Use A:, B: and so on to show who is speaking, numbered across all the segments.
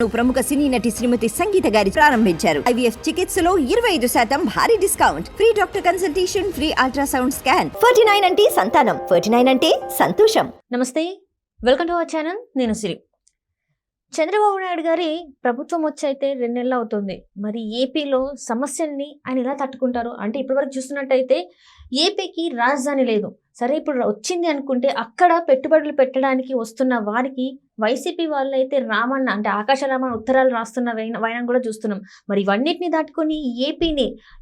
A: ప్రముఖ సినీ నటి శ్రీమతి సంగీత గారి ప్రారంభించారు. ఐవీఎఫ్ చికిత్సలో 25% భారీ discount, free doctor consultation, free ultrasound scan. 49 అంటే సంతానం, 49 అంటే సంతోషం.
B: నమస్తే, వెల్కమ్ టు అవర్ ఛానల్. నేను సిరి. చంద్రబాబు నాయుడు గారి ప్రభుత్వం వచ్చైతే 2 నెలలు అవుతుంది. మరి ఏపీలో సమస్యల్ని ఆయన ఎలా తట్టుకుంటారు అంటే, ఇప్పటివరకు చూస్తున్నట్టయితే ఏపీకి రాజధాని లేదు. సరే, ఇప్పుడు వచ్చింది అనుకుంటే అక్కడ పెట్టుబడులు పెట్టడానికి వస్తున్న వారికి వైసీపీ వాళ్ళు అయితే రామన్న అంటే ఆకాశ రామన్న ఉత్తరాలు రాస్తున్న వైనం కూడా చూస్తున్నాం. మరి ఇవన్నిటిని దాటుకొని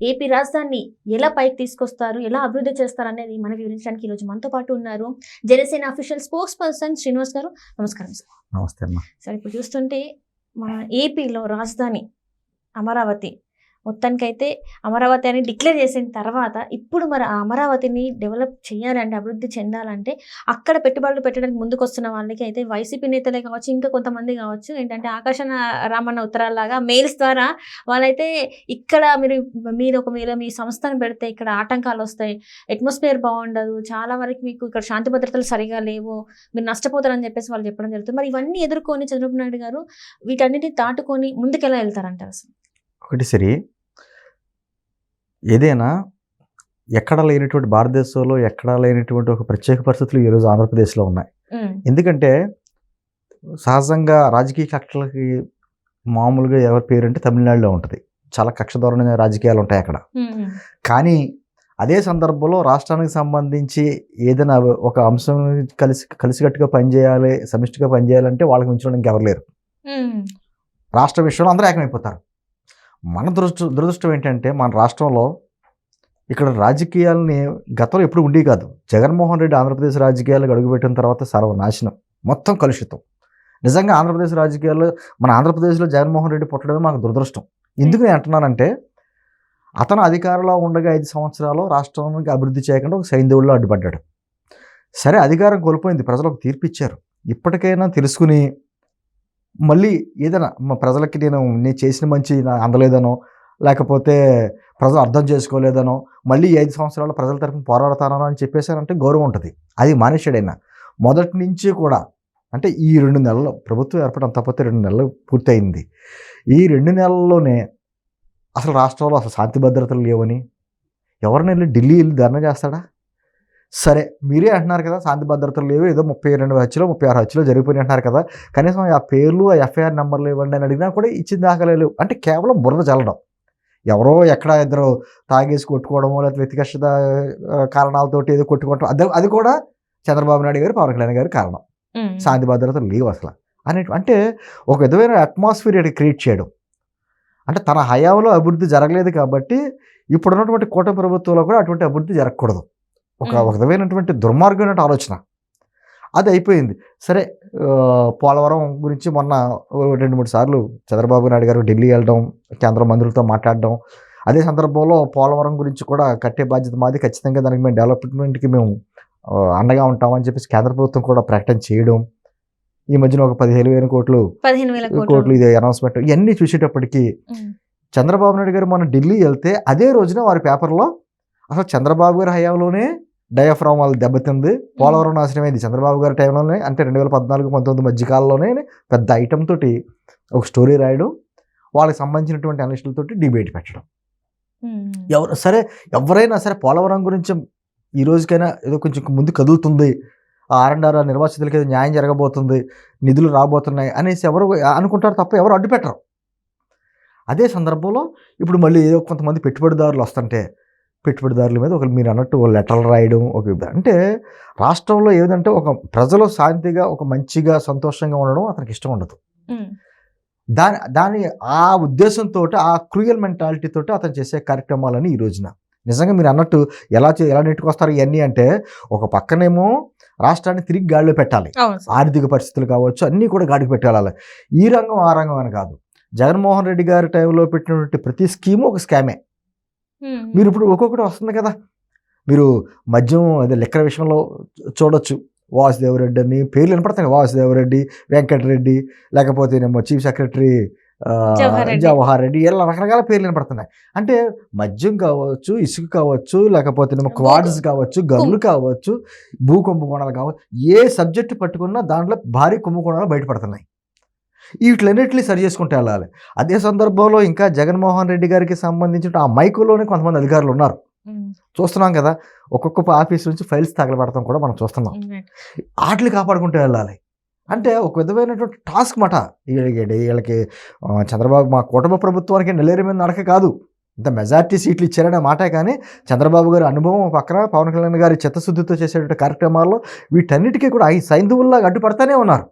B: ఏపీ రాజధానిని ఎలా పైకి తీసుకొస్తారు, ఎలా అభివృద్ధి చేస్తారు అనేది మనకి వివరించడానికి ఈరోజు మనతో పాటు ఉన్నారు Janasena official spokes person Srinivas గారు. నమస్కారం సార్.
C: నమస్తే అమ్మా.
B: సరే, ఇప్పుడు చూస్తుంటే మన ఏపీలో రాజధాని అమరావతి, మొత్తానికైతే అమరావతి అని డిక్లేర్ చేసిన తర్వాత ఇప్పుడు మరి ఆ అమరావతిని డెవలప్ చేయాలంటే, అభివృద్ధి చెందాలంటే అక్కడ పెట్టుబడులు పెట్టడానికి ముందుకు వస్తున్న వాళ్ళకి అయితే వైసీపీ నేతలే కావచ్చు, ఇంకా కొంతమంది కావచ్చు, ఏంటంటే ఆకాశ రామన్న ఉత్తరాల్లాగా మెయిల్స్ ద్వారా వాళ్ళైతే ఇక్కడ మీరు ఒకవేళ మీ సంస్థను పెడితే ఇక్కడ ఆటంకాలు వస్తాయి, అట్మాస్ఫియర్ బాగుండదు, చాలా వరకు మీకు ఇక్కడ శాంతి భద్రతలు సరిగా లేవు, మీరు నష్టపోతారని చెప్పేసి వాళ్ళు చెప్పడం జరుగుతుంది. మరి ఇవన్నీ ఎదుర్కొని చంద్రబాబు నాయుడు గారు వీటన్నిటిని దాటుకొని ముందుకెలా వెళ్తారంటారు అసలు?
C: ఒకటి సరి, ఏదైనా ఎక్కడ లేనటువంటి భారతదేశంలో ఎక్కడా లేనటువంటి ఒక ప్రత్యేక పరిస్థితులు ఈరోజు ఆంధ్రప్రదేశ్లో ఉన్నాయి. ఎందుకంటే సహజంగా రాజకీయ కక్షలకి మామూలుగా ఎవరి పేరు అంటే తమిళనాడులో ఉంటుంది. చాలా కక్ష ధోరణి రాజకీయాలు ఉంటాయి అక్కడ. కానీ అదే సందర్భంలో రాష్ట్రానికి సంబంధించి ఏదైనా ఒక అంశం కలిసికట్టుగా పనిచేయాలి, సమిష్టిగా పనిచేయాలంటే వాళ్ళకి మించడం ఇంకెవరు లేరు. రాష్ట్ర విషయంలో అందరూ ఏకమైపోతారు. మన దురదృష్టం ఏంటంటే మన రాష్ట్రంలో ఇక్కడ రాజకీయాలని గతంలో ఎప్పుడు ఉండేవి కాదు. జగన్మోహన్ రెడ్డి ఆంధ్రప్రదేశ్ రాజకీయాలకు అడుగుపెట్టిన తర్వాత సర్వనాశనం, మొత్తం కలుషితం. నిజంగా ఆంధ్రప్రదేశ్ రాజకీయాల్లో మన ఆంధ్రప్రదేశ్లో జగన్మోహన్ రెడ్డి పుట్టడమే మాకు దురదృష్టం. ఎందుకు నేను అంటున్నానంటే, అతను అధికారంలో ఉండగా 5 సంవత్సరాలు రాష్ట్రానికి అభివృద్ధి చేయకుండా ఒక సైంధవుల్లో అడ్డుపడ్డాడు. సరే, అధికారం కోల్పోయింది, ప్రజలకు తీర్పు ఇచ్చారు. ఇప్పటికైనా తెలుసుకుని మళ్ళీ ఏదైనా ప్రజలకి నేను చేసిన మంచి అందలేదనో, లేకపోతే ప్రజలు అర్థం చేసుకోలేదనో, మళ్ళీ 5 సంవత్సరాలు ప్రజల తరఫున పోరాడతానో అని చెప్పేసారంటే గౌరవం ఉంటుంది. అది మానేశాడైనా మొదటి నుంచి కూడా. అంటే ఈ 2 నెలలు ప్రభుత్వం ఏర్పడడం తప్పితే 2 నెలలు పూర్తయింది. ఈ 2 నెలల్లోనే అసలు రాష్ట్రంలో అసలు శాంతి భద్రతలు లేవని ఎవరిని వెళ్ళి ఢిల్లీ వెళ్ళి ధర్నా చేస్తాడా? సరే, మీరే అంటున్నారు కదా శాంతి భద్రతలు లేవు, ఏదో 32 హత్యలు 36 హత్యలు జరిగిపోయినాయి అంటున్నారు కదా, కనీసం ఆ పేర్లు ఆ ఎఫ్ఐఆర్ నెంబర్లు ఇవ్వండి అని అడిగినా కూడా ఇచ్చిన దాఖలేవు. అంటే కేవలం బురద చల్లడం, ఎవరో ఎక్కడ ఇద్దరు తాగేసి కొట్టుకోవడమో లేకపోతే వ్యక్తిగత కారణాలతోటి ఏదో కొట్టుకోవడం, అది కూడా చంద్రబాబు నాయుడు గారు, పవన్ కళ్యాణ్ గారి కారణం. శాంతి భద్రతలు లేవు అసలు అంటే ఒక విధమైన అట్మాస్ఫియర్ క్రియేట్ చేయడం. అంటే తన హయాంలో అభివృద్ధి జరగలేదు కాబట్టి ఇప్పుడున్నటువంటి కూటమి ప్రభుత్వంలో కూడా అటువంటి అభివృద్ధి జరగకూడదు. ఒక విధమైనటువంటి దుర్మార్గమైన ఆలోచన అది అయిపోయింది. సరే, పోలవరం గురించి మొన్న 2-3 సార్లు చంద్రబాబు నాయుడు గారు ఢిల్లీ వెళ్ళడం, కేంద్ర మంత్రులతో మాట్లాడడం, అదే సందర్భంలో పోలవరం గురించి కూడా కట్టే బాధ్యత మాది, ఖచ్చితంగా దానికి మేము డెవలప్మెంట్కి మేము అండగా ఉంటామని చెప్పేసి కేంద్ర ప్రభుత్వం కూడా ప్రకటన చేయడం, ఈ మధ్యన ఒక 15,000 కోట్లు ఇది అనౌన్స్మెంట్, ఇవన్నీ చూసేటప్పటికీ చంద్రబాబు నాయుడు గారు మొన్న ఢిల్లీ వెళ్తే అదే రోజున వారి పేపర్లో అసలు చంద్రబాబు గారి హయాంలోనే డయాఫ్రామ్ వాళ్ళు దెబ్బతింది, పోలవరం నాశనమైంది చంద్రబాబు గారి టైంలోనే, అంటే 2014-19 మధ్యకాలంలోనే పెద్ద ఐటమ్ తోటి ఒక స్టోరీ రాయడం, వాళ్ళకి సంబంధించినటువంటి అనలిస్టులతోటి డిబేట్ పెట్టడం. ఎవరైనా సరే పోలవరం గురించి ఈ రోజుకైనా ఏదో కొంచెం ముందు కదులుతుంది, R&R నిర్వాసితులకి ఏదో న్యాయం జరగబోతుంది, నిధులు రాబోతున్నాయి అనేసి ఎవరు అనుకుంటారు తప్ప ఎవరు అడ్డు పెట్టరు. అదే సందర్భంలో ఇప్పుడు మళ్ళీ ఏదో కొంతమంది పెట్టుబడిదారులు వస్తుంటే పెట్టుబడిదారుల మీద మీరు అన్నట్టు లెటర్లు రాయడం, అంటే రాష్ట్రంలో ఏదంటే ఒక ప్రజలు శాంతిగా ఒక మంచిగా సంతోషంగా ఉండడం అతనికి ఇష్టం ఉండదు. దాని ఆ ఉద్దేశంతో ఆ క్రూయల్ మెంటాలిటీ తోటి అతను చేసే కార్యక్రమాలని ఈ రోజున నిజంగా మీరు అన్నట్టు ఎలా నెట్టుకొస్తారు ఇవన్నీ అంటే, ఒక పక్కనేమో రాష్ట్రాన్ని తిరిగి గాడిలో పెట్టాలి, ఆర్థిక పరిస్థితులు కావచ్చు అన్నీ కూడా గాడికి పెట్టాలి. ఈ రంగం ఆ రంగం అని కాదు. జగన్మోహన్ రెడ్డి గారి టైంలో పెట్టినటువంటి ప్రతి స్కీము ఒక స్కామే. మీరు ఇప్పుడు ఒక్కొక్కటి వస్తుంది కదా, మీరు మద్యం అదే లెక్కల విషయంలో చూడొచ్చు, వాసుదేవరెడ్డి అని పేర్లు వినపడతాయి. వాసుదేవరెడ్డి, వెంకటరెడ్డి, లేకపోతే చీఫ్ సెక్రటరీ జవహర్ రెడ్డి, ఇలా రకరకాల పేర్లు వినపడుతున్నాయి. అంటే మద్యం కావచ్చు, ఇసుక కావచ్చు, లేకపోతే క్వాడ్స్ కావచ్చు, గన్లు కావచ్చు, భూ కుంభకోణాలు కావచ్చు, ఏ సబ్జెక్టు పట్టుకున్నా దాంట్లో భారీ కుంభకోణాలు బయటపడుతున్నాయి. వీటిలన్నింటినీ సరి చేసుకుంటూ వెళ్ళాలి. అదే సందర్భంలో ఇంకా జగన్మోహన్ రెడ్డి గారికి సంబంధించిన ఆ మైకులోనే కొంతమంది అధికారులు ఉన్నారు. చూస్తున్నాం కదా, ఒక్కొక్క ఆఫీస్ నుంచి ఫైల్స్ తగలబెడతాం కూడా మనం చూస్తున్నాం. వాటిని కాపాడుకుంటూ వెళ్ళాలి. అంటే ఒక విధమైనటువంటి టాస్క్ మాట వీళ్ళకి. చంద్రబాబు మా కూటమి ప్రభుత్వానికి నెల్లేరు మీద నడక కాదు, ఇంత మెజార్టీ సీట్లు ఇచ్చారనే మాటే, కానీ చంద్రబాబు గారి అనుభవం పక్కన పవన్ కళ్యాణ్ గారి చిత్తశుద్ధితో చేసేటువంటి కార్యక్రమాల్లో వీటన్నిటికీ కూడా ఈ సైంధవుల్లాగా అడ్డుపడతానే ఉన్నారు.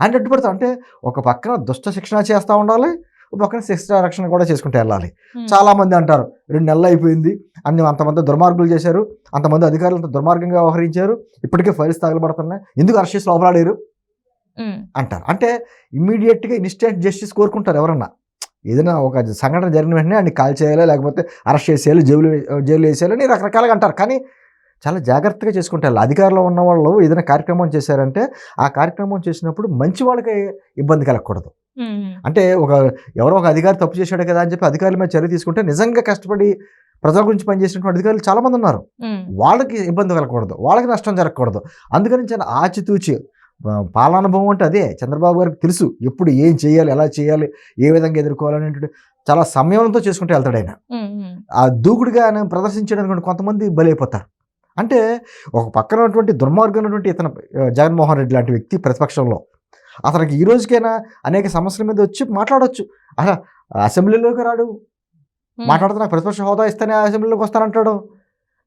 C: అంటే అడ్డుపడతా అంటే ఒక పక్కన దుష్ట శిక్షణ చేస్తూ ఉండాలి, ఒక పక్కన శిక్షణ రక్షణ కూడా చేసుకుంటూ వెళ్ళాలి. చాలామంది అంటారు 2 నెలలు అయిపోయింది, అంతమంది దుర్మార్గులు చేశారు, అంతమంది అధికారులు దుర్మార్గంగా వ్యవహరించారు, ఇప్పటికే ఫైల్స్ తగలబడుతున్నాయి, ఎందుకు అరెస్ట్ చేసి లోపలాడారు అంటారు. అంటే ఇమ్మీడియట్గా ఇన్స్టెంట్ జస్టిస్ కోరుకుంటారు ఎవరన్నా. ఏదైనా ఒక సంఘటన జరిగిన వెంటనే అన్ని కాల్ చేయాలి, లేకపోతే అరెస్ట్ చేసేయాలి, జైలు వేసేయాలని రకరకాలుగా అంటారు. కానీ చాలా జాగ్రత్తగా చేసుకుంటారు. అధికారంలో ఉన్న వాళ్ళు ఏదైనా కార్యక్రమం చేశారంటే ఆ కార్యక్రమం చేసినప్పుడు మంచి వాళ్ళకి ఇబ్బంది కలగకూడదు. అంటే ఎవరో ఒక అధికారి తప్పు చేశాడు కదా అని చెప్పి అధికారుల మీద చర్య తీసుకుంటే నిజంగా కష్టపడి ప్రజల గురించి పనిచేసినటువంటి అధికారులు చాలామంది ఉన్నారు. వాళ్ళకి ఇబ్బంది కలగకూడదు, వాళ్ళకి నష్టం జరగకూడదు. అందుకని చాలా ఆచితూచి పాలనానుభవం అంటే అదే. చంద్రబాబు గారికి తెలుసు ఎప్పుడు ఏం చేయాలి, ఎలా చేయాలి, ఏ విధంగా ఎదుర్కోవాలనేటువంటి చాలా సంయమనంతో చేసుకుంటూ వెళ్తాడు ఆయన. ఆ దూకుడుగా ఆయన ప్రదర్శించడానికి కొంతమంది బలైపోతారు. అంటే ఒక పక్కన ఉన్నటువంటి దుర్మార్గమైనటువంటి ఇతను జగన్మోహన్ రెడ్డి లాంటి వ్యక్తి ప్రతిపక్షంలో, అతనికి ఈ రోజుకైనా అనేక సమస్యల మీద వచ్చి మాట్లాడవచ్చు. అసెంబ్లీలోకి రాడు, మాట్లాడితే నాకు ప్రతిపక్ష హోదా ఇస్తేనే అసెంబ్లీలోకి వస్తానంటాడు.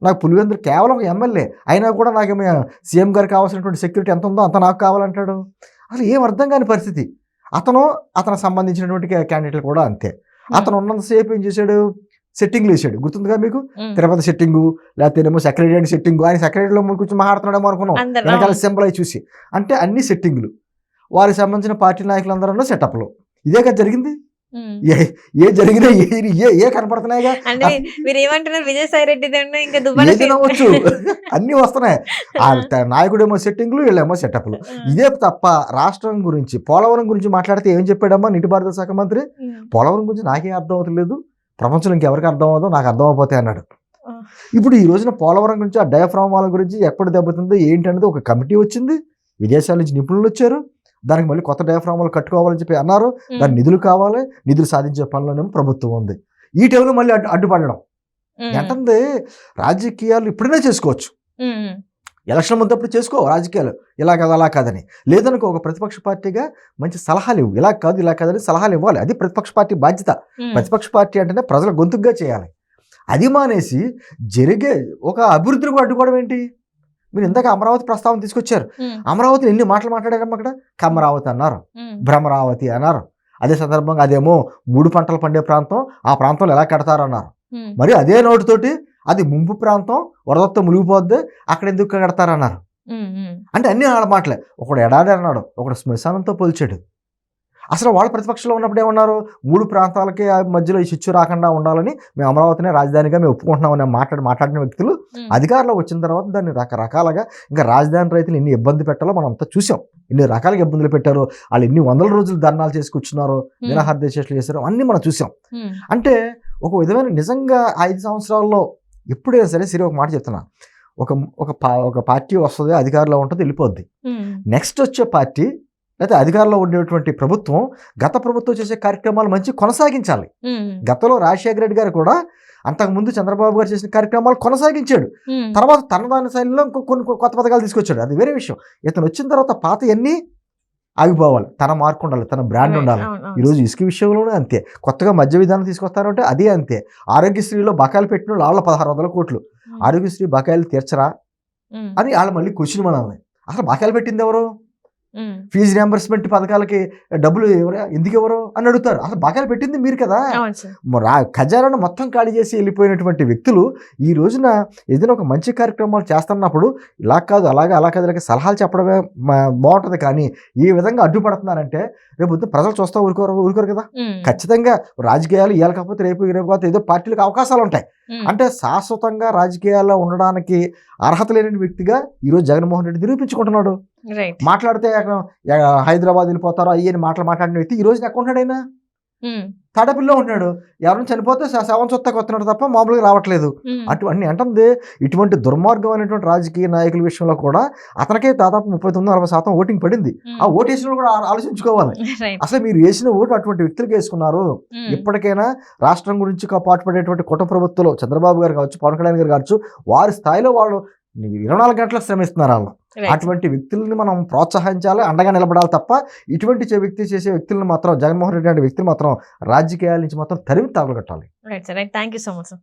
C: నాకు పులివెందులు కేవలం ఒక ఎమ్మెల్యే అయినా కూడా నాకేమో సీఎం గారికి కావాల్సినటువంటి సెక్యూరిటీ ఎంత ఉందో అంత నాకు కావాలంటాడు. అసలు ఏం అర్థం కాని పరిస్థితి. అతనికి సంబంధించినటువంటి క్యాండిడేట్లు కూడా అంతే. అతను ఉన్నంతసేపు ఏం చేశాడు, సెట్టింగ్లు వేసాడు. గుర్తుందిగా మీకు, తిరుపతి సెట్టింగు, లేకపోతే సెక్రటరీ సెట్టింగు. ఆయన సెక్రటరీలో కూర్చొని మాట్లాడుతున్నాడేమో అనుకున్నాం వెనకాల సింబల్ అయి చూసి. అంటే అన్ని సెట్టింగులు, వారికి సంబంధించిన పార్టీ నాయకులందరూ సెటప్లు. ఇదే కదా జరిగింది. ఏ జరిగినా ఏ కనపడుతున్నాయిగా. ఏదైనావచ్చు, అన్ని వస్తున్నాయి. నాయకుడేమో సెట్టింగ్లు, వీళ్ళేమో సెటప్లు. ఇదే తప్ప రాష్ట్రం గురించి, పోలవరం గురించి మాట్లాడితే ఏం చెప్పాడమ్మా నీటిపారుదల శాఖ మంత్రి? పోలవరం గురించి నాకేం అర్థం అవుతలేదు, ప్రపంచంలో ఇంకెవరికి అర్థం అవుతుందో నాకు అర్థం అయిపోతే అన్నాడు. ఇప్పుడు ఈ రోజున పోలవరం గురించి, ఆ డయాఫ్రామ్ వాల్ గురించి ఎప్పుడు దెబ్బతుందో ఏంటి అనేది ఒక కమిటీ వచ్చింది, విదేశాల నుంచి నిపుణులు వచ్చారు, దానికి మళ్ళీ కొత్త డయాఫ్రామ్ వాల్ కట్టుకోవాలని చెప్పి అన్నారు. దాని నిధులు కావాలి, నిధులు సాధించే పనిలోనేమో ప్రభుత్వం ఉంది. ఈ టైంలో మళ్ళీ అడ్డుపడడం ఏంటంటే, రాజకీయాలు ఇప్పుడైనా చేసుకోవచ్చు, ఎలక్షన్ ముందప్పుడు చేసుకో రాజకీయాలు, ఇలా కాదు అలా కాదని. లేదనుకో ఒక ప్రతిపక్ష పార్టీగా మంచి సలహాలు ఇవ్వు, ఇలా కాదు ఇలా కాదని సలహాలు ఇవ్వాలి. అది ప్రతిపక్ష పార్టీ బాధ్యత. ప్రతిపక్ష పార్టీ అంటేనే ప్రజల గొంతుగా చేయాలి. అది మానేసి జరిగే ఒక అభివృద్ధిని కూడా అడ్డుకోవడం ఏంటి? మీరు ఇందాక అమరావతి ప్రస్తావన తీసుకొచ్చారు. అమరావతిని ఎన్ని మాటలు మాట్లాడారమ్మా అక్కడ. కమరావతి అన్నారు, భ్రమరావతి అన్నారు. అదే సందర్భంగా అదేమో 3 పంటలు పండే ప్రాంతం, ఆ ప్రాంతంలో ఎలా కడతారన్నారు. మరి అదే నోటితోటి అది ముంపు ప్రాంతం, వరదతో మునిగిపోద్ది, అక్కడ ఎందుకు కడతారన్నారు. అంటే అన్ని ఆడ మాటలే. ఒకడు ఎడారి అన్నాడు, ఒకడు శ్మశానంతో పోల్చాడు. అసలు వాళ్ళు ప్రతిపక్షంలో ఉన్నప్పుడు ఏమన్నారు, 3 ప్రాంతాలకి మధ్యలో ఈ చిచ్చు రాకుండా ఉండాలని మేము అమరావతినే రాజధానిగా మేము ఒప్పుకుంటున్నామని మాట్లాడిన వ్యక్తులు అధికారంలో వచ్చిన తర్వాత దాన్ని రకరకాలుగా ఇంకా రాజధాని రైతులు ఎన్ని ఇబ్బంది పెట్టాలో మనం అంతా చూసాం. ఎన్ని రకాలుగా ఇబ్బందులు పెట్టారో, వాళ్ళు ఎన్ని వందల రోజులు ధర్నాలు చేసుకొచ్చున్నారో, నిరాహార దీక్షలు చేశారో అన్నీ మనం చూసాం. అంటే ఒక విధమైన నిజంగా 5 సంవత్సరాల్లో ఎప్పుడైనా సరే ఒక మాట చెప్తున్నా, ఒక పార్టీ వస్తుంది, అధికారంలో ఉంటుంది, వెళ్ళిపోద్ది. నెక్స్ట్ వచ్చే పార్టీ లేకపోతే అధికారంలో ఉండేటువంటి ప్రభుత్వం గత ప్రభుత్వం చేసే కార్యక్రమాలు మంచి కొనసాగించాలి. గతంలో రాజశేఖర రెడ్డి గారు కూడా అంతకుముందు చంద్రబాబు గారు చేసిన కార్యక్రమాలు కొనసాగించాడు. తర్వాత తన దాని శైలిలో కొన్ని కొత్త పథకాలు తీసుకొచ్చాడు, అది వేరే విషయం. ఇతను వచ్చిన తర్వాత పాత అన్నీ ఆగిపోవాలి, తన మార్కు ఉండాలి, తన బ్రాండ్ ఉండాలి. ఈరోజు ఇసుక విషయంలోనే అంతే. కొత్తగా మద్య విధానం తీసుకొస్తారంటే అదే అంతే. ఆరోగ్యశ్రీలో బకాయిలు పెట్టిన వాళ్ళ 1600 కోట్లు, ఆరోగ్యశ్రీ బకాయిలు తీర్చరా అని వాళ్ళు మళ్ళీ క్వశ్చన్ మనల్ని. అసలు బకాయిలు పెట్టింది ఎవరు? ఫీజు రియంబర్స్మెంట్ పథకాలకి డబ్బులు ఎందుకు ఎవరు అని అడుగుతారు. అసలు బకాయిలు పెట్టింది మీరు కదా. ఖజానాను మొత్తం ఖాళీ చేసి వెళ్ళిపోయినటువంటి వ్యక్తులు ఈ రోజున ఏదైనా ఒక మంచి కార్యక్రమాలు చేస్తున్నప్పుడు ఇలా కాదు అలా కాదు ఇలాగ సలహాలు చెప్పడమే బాగుంటుంది. కానీ ఈ విధంగా అడ్డుపడుతున్నారంటే రేపు ప్రజలు చూస్తా ఊరుకోరు కదా. ఖచ్చితంగా రాజకీయాలు ఇవాళ కాకపోతే రేపు కాకపోతే ఏదో పార్టీలకు అవకాశాలు ఉంటాయి. అంటే శాశ్వతంగా రాజకీయాల్లో ఉండడానికి అర్హత లేని వ్యక్తిగా ఈరోజు జగన్మోహన్ రెడ్డి నిరూపించుకుంటున్నాడు. మాట్లాడితే హైదరాబాద్ వెళ్ళిపోతారో అయ్యని మాట్లాడిన వ్యక్తి ఈ రోజు ఎక్కడ ఉన్నాడైనా తాడేపల్లిలో ఉంటున్నాడు, ఎవరైనా చనిపోతే శవం చొత్తాకి వస్తున్నాడు తప్ప మామూలుగా రావట్లేదు. అన్ని అంటుంది ఇటువంటి దుర్మార్గమైనటువంటి రాజకీయ నాయకుల విషయంలో కూడా అతనికే దాదాపు 39-40% ఓటింగ్ పడింది. ఆ ఓటు వేసిన కూడా ఆలోచించుకోవాలి. అసలు మీరు వేసిన ఓటు అటువంటి వ్యక్తులకు వేసుకున్నారు. ఇప్పటికైనా రాష్ట్రం గురించి పాటుపడేటువంటి కుటుంబ ప్రభుత్వంలో చంద్రబాబు గారు కావచ్చు, పవన్ కళ్యాణ్ గారు కావచ్చు, వారి స్థాయిలో వాళ్ళు 24 గంటలకు శ్రమిస్తున్నారు. వాళ్ళు అటువంటి వ్యక్తుల్ని మనం ప్రోత్సహించాలి, అండగా నిలబడాలి తప్ప ఇటువంటి వ్యక్తి వ్యక్తులను మాత్రం, జగన్మోహన్ రెడ్డి లాంటి వ్యక్తులు మాత్రం రాజకీయాల నుంచి మాత్రం తరిమి తాగలగట్టాలి.
B: Right sir, right. Thank you so much sir.